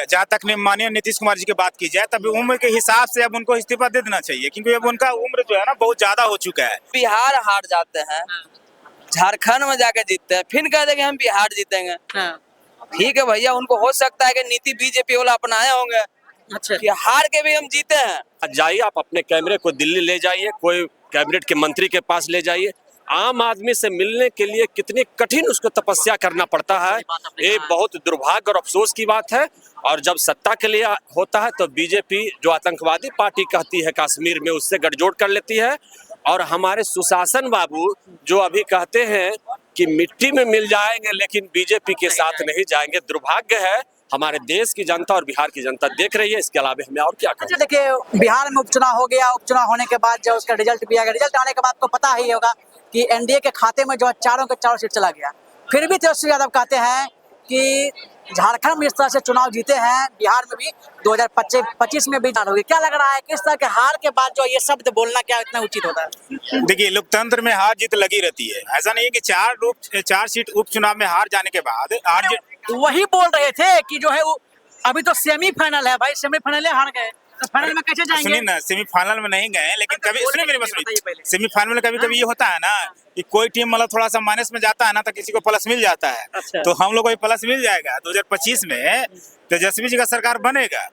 जहाँ तक माननीय नीतीश कुमार जी की बात की जाए, तभी उम्र के हिसाब से अब उनको इस्तीफा दे देना चाहिए, क्योंकि अब उनका उम्र जो है ना बहुत ज्यादा हो चुका है। बिहार हार जाते हैं, झारखंड में जाके जीतते हैं, फिर कहते हैं कि हम बिहार जीतेंगे। ठीक है भैया, उनको हो सकता है कि नीति बीजेपी वाला अपनाए होंगे। अच्छा, कि हार के भी हम जीते हैं। जाइए आप अपने कैमरे को दिल्ली ले जाइए, कोई कैबिनेट के मंत्री के पास ले जाइए, आम आदमी से मिलने के लिए कितनी कठिन उसको तपस्या करना पड़ता है। ये बहुत दुर्भाग्य और अफसोस की बात है। और जब सत्ता के लिए होता है तो बीजेपी जो आतंकवादी पार्टी कहती है कश्मीर में, उससे गठजोड़ कर लेती है। और हमारे सुशासन बाबू जो अभी कहते हैं कि मिट्टी में मिल जाएंगे लेकिन बीजेपी के साथ नहीं जाएंगे, दुर्भाग्य है। हमारे देश की जनता और बिहार की जनता देख रही है, इसके अलावा हमें और क्या करना। देखिए, बिहार में उपचुनाव हो गया, उपचुनाव होने के बाद जब उसका रिजल्ट भी आ गया, रिजल्ट आने के बाद आपको पता ही होगा कि एनडीए के खाते में जो है चारों के चारों सीट चला गया। फिर भी तेजस्वी यादव कहते हैं कि झारखंड में इस तरह से चुनाव जीते हैं, बिहार में भी 2025 में भी होगी। क्या लग रहा है किस तरह के हार के बाद जो ये शब्द बोलना क्या इतना उचित होता है? देखिए, लोकतंत्र में हार जीत लगी रहती है। ऐसा नहीं है कि चार सीट उपचुनाव में हार जाने के बाद हार जीत। वही बोल रहे थे कि जो है वो अभी तो सेमीफाइनल है भाई, सेमीफाइनल में हार गए तो फाइनल में कैसे जाएंगे? सुनिए ना, सेमीफाइनल में नहीं गए, लेकिन कभी सुनिए मेरी बात सुनिए, सेमीफाइनल में कभी ये होता है ना कि कोई टीम मतलब थोड़ा सा माइनस में जाता है ना तो किसी को प्लस मिल जाता है। अच्छा। तो हम लोग को भी प्लस मिल जाएगा। 2025 में तेजस्वी जी का सरकार बनेगा।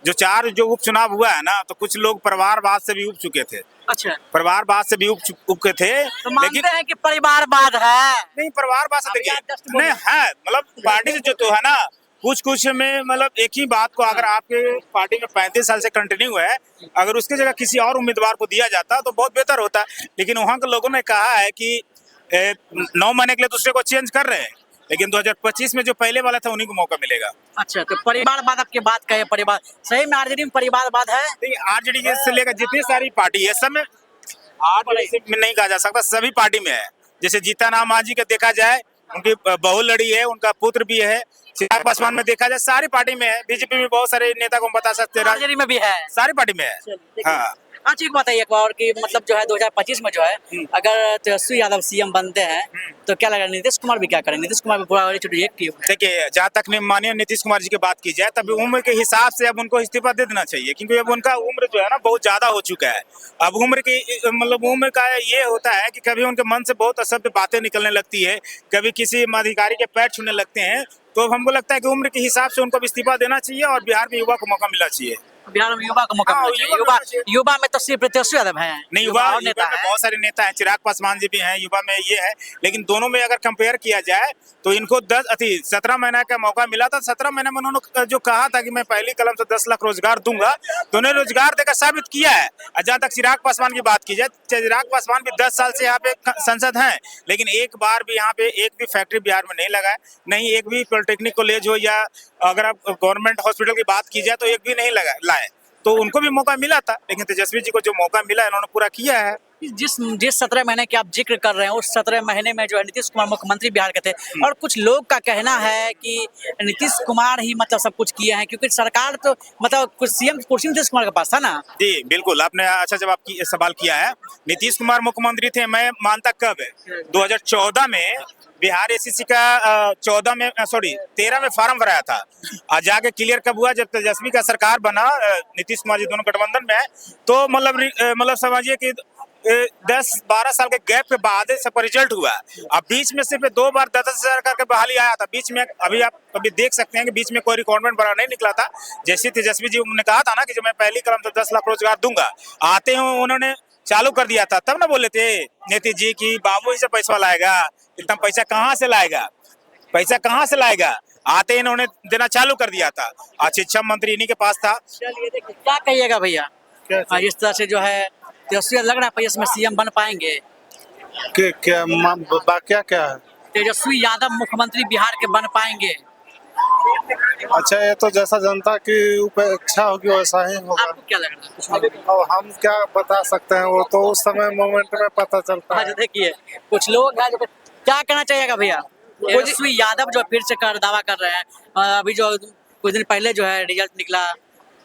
जो चार जो उपचुनाव हुआ है ना, तो कुछ लोग परिवारवाद से भी उब चुके थे। अच्छा, परिवारवाद से भी उब चुके थे। तो मानते हैं कि परिवारवाद है? नहीं, परिवारवाद से देखिए नहीं है, मतलब पार्टी जो तो है ना, कुछ में मतलब एक ही बात को अगर आपके पार्टी में 35 साल से कंटिन्यू है, अगर उसकी जगह किसी और उम्मीदवार को दिया जाता तो बहुत बेहतर होता। लेकिन वहाँ के लोगों ने कहा है कि 9 महीने के लिए दूसरे को चेंज कर रहे हैं, लेकिन 2025 में जो पहले वाला था उन्हीं को मौका मिलेगा। अच्छा, तो परिवारवाद आपकी बात का है, परिवार सही में आरजेडी में परिवारवाद है? आरजेडी से लेकर जितनी सारी पार्टी है सब में, आरजेडी में नहीं कहा जा सकता, सभी पार्टी में है। जैसे जीतन मांझी का देखा जाए, उनकी बहू लड़ी है, उनका पुत्र भी है। चिराग पासवान में देखा जाए सारी पार्टी में है। बीजेपी में बहुत सारे नेता को बता सकते हैं, आरजेडी में भी है, सारी पार्टी में है। हाँ, अच्छा, एक बात है एक और कि मतलब जो है 2025 में जो है अगर तेजस्वी यादव सीएम बनते हैं तो क्या लग रहा है नीतीश कुमार भी क्या करेंगे? नीतीश कुमार भी पूरा देखिए, जहाँ तक माननीय नीतीश कुमार जी की बात की जाए, तभी उम्र के हिसाब से अब उनको इस्तीफा दे देना चाहिए, क्योंकि अब उनका उम्र जो है ना बहुत ज्यादा हो चुका है। अब उम्र की मतलब उम्र का ये होता है कि कभी उनके मन से बहुत असभ्य बातें निकलने लगती है, कभी किसी अधिकारी के पैर छूने लगते हैं। तो हमको लगता है कि उम्र के हिसाब से उनको इस्तीफा देना चाहिए और बिहार में युवा को मौका मिलना चाहिए। बिहार में युवा को मौका मिलना चाहिए। युवा में तो सिर्फ तेजस्वी यादव हैं, नहीं, युवा में बहुत सारे नेता हैं, चिराग पासवान जी भी हैं, युवा में ये है। लेकिन दोनों में अगर कंपेयर किया जाए तो इनको 17 महीने का मौका मिला था। 17 महीने में उन्होंने जो कहा था कि मैं पहली कलम से 10 लाख रोजगार दूंगा, तो उन्हें रोजगार देकर साबित किया है। जहाँ तक चिराग पासवान की बात की जाए, चिराग पासवान भी 10 साल से यहाँ पे संसद हैं, लेकिन एक बार भी यहाँ पे एक भी फैक्ट्री बिहार में नहीं लगा है, नहीं एक भी पॉलिटेक्निक कॉलेज हो, या अगर आप गवर्नमेंट हॉस्पिटल की बात की जाए तो एक भी नहीं लाए। तो उनको भी मौका मिला था, लेकिन तेजस्वी जी को जो मौका मिला इन्होंने पूरा किया है। जिस 17 महीने की आप जिक्र कर रहे हैं, उस 17 महीने में जो है नीतीश कुमार मुख्यमंत्री बिहार के थे, और कुछ लोग का कहना है कि नीतीश कुमार ही मतलब सब कुछ किए हैं, क्योंकि सरकार तो मतलब कुछ सीएम कुर्सी नीतीश कुमार के पास था ना। जी बिल्कुल, आपने अच्छा जवाब सवाल किया है। नीतीश कुमार मुख्यमंत्री थे, मैं मानता कब है 2014 में बिहार एसीसी का 13 में फॉर्म भराया था। जाके क्लियर कब हुआ जब तेजस्वी का सरकार बना, नीतीश कुमार जी दोनों गठबंधन में है, तो मतलब समझिए कि 10-12 साल के गैप के बाद सबका रिजल्ट हुआ। अब बीच में सिर्फ 2 बार 10,000 करके बहाली आया था। बीच में अभी आप अभी देख सकते हैं कि बीच में कोई रिक्वायरमेंट बड़ा नहीं निकला था। जैसे तेजस्वी जी ने कहा था ना कि जो मैं पहली कलम से 10 लाख रोजगार दूंगा, आते हुए उन्होंने चालू कर दिया था। तब ना बोले थे नीतीश जी की बाबू ही से पैसा लाएगा, इतना पैसा कहाँ से लाएगा, पैसा कहाँ से लाएगा, आते इन्होंने देना चालू कर दिया था। शिक्षा मंत्री इन्हीं के पास था। चलिए देखिए क्या कहिएगा भैया, इस तरह से जो है तेजस्वी लग रहा है इसमें सीएम बन पाएंगे? क्या है तेजस्वी यादव मुख्यमंत्री बिहार के बन पाएंगे? अच्छा, ये तो जैसा जनता की उपेक्षा होगी वैसा ही होगा। आपको क्या लग रहा है? अब हम क्या बता सकते हैं, वो तो उस समय मोमेंट में पता चलता है। देखिए कुछ लोग हैं जो क्या कहना चाहिएगा भैया, तेजस्वी यादव जो फिर से दावा कर रहे हैं। अभी जो कुछ दिन पहले जो है रिजल्ट निकला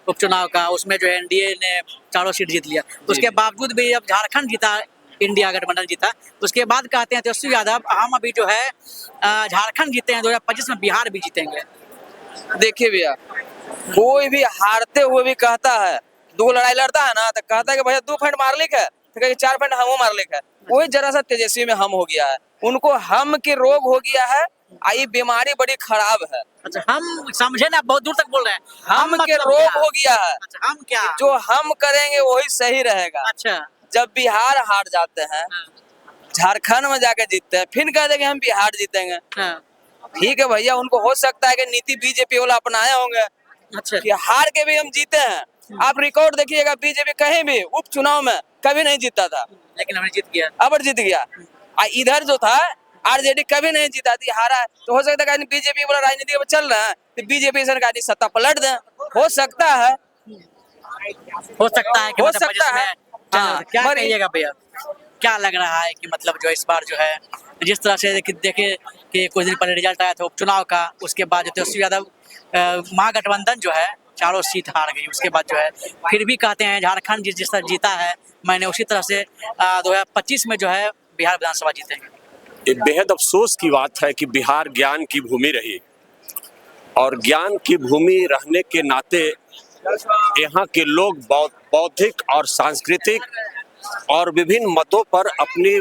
उपचुनाव का, उसमें जो है एनडीए ने चारों सीट जीत लिया, उसके बावजूद भी अब झारखंड जीता, इंडिया गठबंधन जीता, उसके बाद कहते हैं तेजस्वी यादव हम अभी जो है झारखंड जीते हैं, 2025 में बिहार भी जीतेंगे। देखिए भैया, कोई भी हारते हुए भी कहता है, दो लड़ाई लड़ता है ना तो कहता है कि भैया 2 फेंट मार लिख है, तो कहे 4 फेंट हम मार लिख है। वही जरा सा तेजस्वी में हम हो गया है, उनको हम के रोग हो गया है। ये बीमारी बड़ी खराब है। अच्छा, हम समझे ना, बहुत दूर तक बोल रहे हैं। हम के मतलब रोग क्या? हो गया है। अच्छा, हम क्या? जो हम करेंगे वही सही रहेगा। अच्छा, जब बिहार हार जाते हैं, झारखंड में जाके जीतते हैं, फिर कहते हैं कि हम बिहार जीतेंगे। हाँ, ठीक है भैया, उनको हो सकता है कि नीति बीजेपी वाला अपनाए होंगे अच्छा, कि हार के भी हम जीते हैं। आप रिकॉर्ड देखिएगा, बीजेपी कहीं भी उपचुनाव में कभी नहीं जीता था, लेकिन हमने जीत गया। अब जीत गया। इधर जो था आरजेडी कभी नहीं जीता थी, हारा। तो हो सकता है बीजेपी वाला राजनीति में चल रहा है तो बीजेपी सरकार सत्ता पलट दे, हो सकता है। हो सकता है कि हो मतलब सकता बजट में है। चल- हाँ, क्या मगर- कहिएगा भैया, क्या लग रहा है कि मतलब जो इस बार जो है, जिस तरह से देखे कि कुछ दिन पहले रिजल्ट आया था उपचुनाव का, उसके बाद जो तेजस्वी यादव महागठबंधन जो है चारों सीट हार गई, उसके बाद जो है फिर भी कहते हैं झारखंड जिस तरह जीता है, मैंने उसी तरह से 2025 में जो है बिहार विधानसभा जीतेंगे। ये बेहद अफसोस की बात है कि बिहार ज्ञान की भूमि रही, और ज्ञान की भूमि रहने के नाते यहाँ के लोग बौद्धिक और सांस्कृतिक और विभिन्न मतों पर अपनी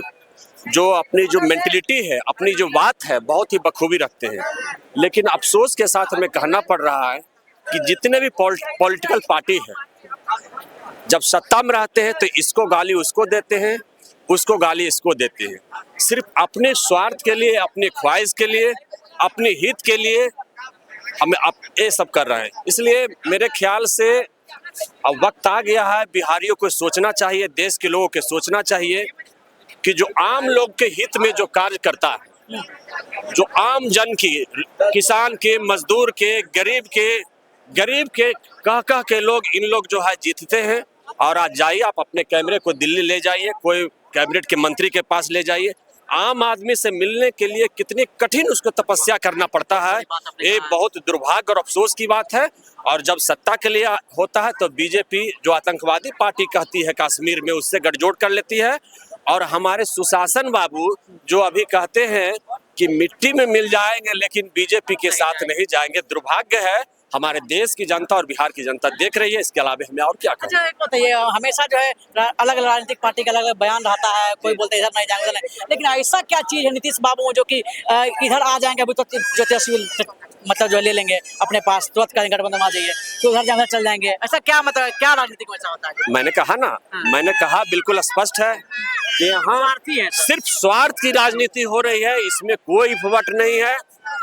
जो मेंटलिटी है, अपनी जो बात है, बहुत ही बखूबी रखते हैं। लेकिन अफसोस के साथ हमें कहना पड़ रहा है कि जितने भी पॉलिटिकल पार्टी है, जब सत्ता में रहते हैं तो इसको गाली उसको देते हैं, उसको गाली इसको देते हैं। सिर्फ अपने स्वार्थ के लिए, अपनी ख्वाहिश के लिए, अपने हित के लिए हमें ये सब कर रहे हैं। इसलिए मेरे ख्याल से अब वक्त आ गया है, बिहारियों को सोचना चाहिए, देश के लोगों को सोचना चाहिए कि जो आम लोग के हित में जो कार्य करता है, जो आम जन की, किसान के, मजदूर के, गरीब के कह के लोग, इन लोग जो है जीतते हैं। और आज जाइए, आप अपने कैमरे को दिल्ली ले जाइए, कोई कैबिनेट के मंत्री के पास ले जाइए, आम आदमी से मिलने के लिए कितनी कठिन उसको तपस्या करना पड़ता है। ये बहुत दुर्भाग्य और अफसोस की बात है। और जब सत्ता के लिए होता है तो बीजेपी जो आतंकवादी पार्टी कहती है कश्मीर में, उससे गठजोड़ कर लेती है। और हमारे सुशासन बाबू जो अभी कहते हैं कि मिट्टी में मिल जाएंगे लेकिन बीजेपी के साथ नहीं जाएंगे, दुर्भाग्य है। हमारे देश की जनता और बिहार की जनता देख रही है, इसके अलावा हमें और क्या करना। अच्छा, एक बताइए, हमेशा जो है अलग अलग राजनीतिक पार्टी का अलग अलग बयान रहता है, कोई बोलते हैं इधर नहीं जाएंगे, उधर नहीं। लेकिन ऐसा क्या चीज है नीतीश बाबू जो कि इधर आ जाएंगे, अभी तो जो तेजस्वी मतलब जो ले लेंगे अपने पास, तुरंत करेंगे गठबंधन आ जाइए, तो उधर जाकर चल जाएंगे, ऐसा क्या मतलब क्या राजनीतिक में ऐसा होता है? मैंने कहा ना, मैंने कहा बिल्कुल स्पष्ट है कि यहाँ सिर्फ स्वार्थ की राजनीति हो रही है, इसमें कोई फुट नहीं है।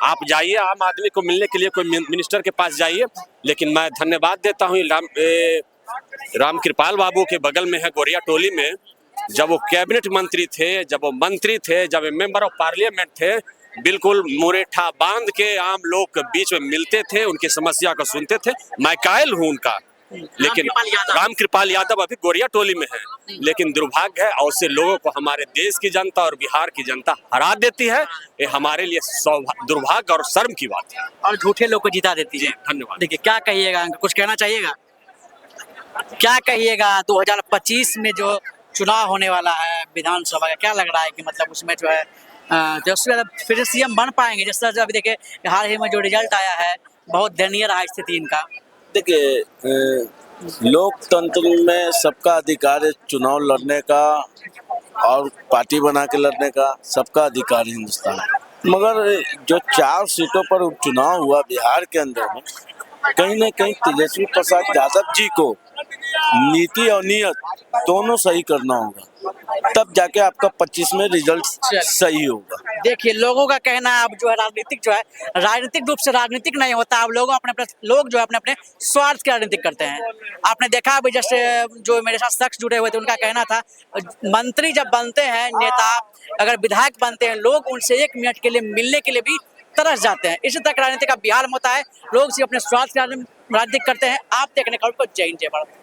आप जाइए, आम आदमी को मिलने के लिए कोई मिनिस्टर के पास जाइए। लेकिन मैं धन्यवाद देता हूँ राम कृपाल बाबू के बगल में है गोरिया टोली में, जब वो कैबिनेट मंत्री थे, जब वो मंत्री थे, जब वो मेंबर ऑफ पार्लियामेंट थे, बिल्कुल मुरेठा बांध के आम लोग के बीच में मिलते थे, उनकी समस्या को सुनते थे। मैं कायल हूँ उनका। लेकिन राम कृपाल यादव अभी गोरिया टोली में है। लेकिन दुर्भाग्य है, और से लोगों को हमारे देश की जनता और बिहार की जनता हरा देती है। ये हमारे लिए दुर्भाग्य और शर्म की बात है, और झूठे लोग को जिता देती है। धन्यवाद। देखिए, क्या कहिएगा, कुछ कहना चाहिएगा? क्या कहिएगा 2025 में जो चुनाव होने वाला है विधानसभा का, क्या लग रहा है कि मतलब उसमें जो है तेजस्वी यादव फिर सीएम बन पाएंगे? जिस तरह से अभी देखिए हाल ही में जो रिजल्ट आया है, बहुत दयनीय रहा स्थिति इनका। देखिए, लोकतंत्र में सबका अधिकार है चुनाव लड़ने का और पार्टी बना के लड़ने का, सबका अधिकार है हिंदुस्तान में। मगर जो 4 सीटों पर उपचुनाव हुआ बिहार के अंदर में, कहीं न कहीं तेजस्वी प्रसाद यादव जी को नीति और नियत दोनों सही करना होगा, तब जाके आपका 25 में रिजल्ट सही होगा। देखिए, लोगों का कहना है अब जो है राजनीतिक रूप से राजनीतिक नहीं होता, अब लोग जो है अपने अपने स्वार्थ की राजनीतिक करते हैं। आपने देखा अभी जैसे जो मेरे साथ शख्स जुड़े हुए थे, उनका कहना था मंत्री जब बनते हैं, नेता अगर विधायक बनते हैं, लोग उनसे 1 मिनट के लिए मिलने के लिए भी तरस जाते हैं। इसी तरह राजनीति का बिहार में होता है, लोग सिर्फ अपने स्वार्थ की राजनीतिक करते हैं। आप देखने का जय हिंद जय भारत।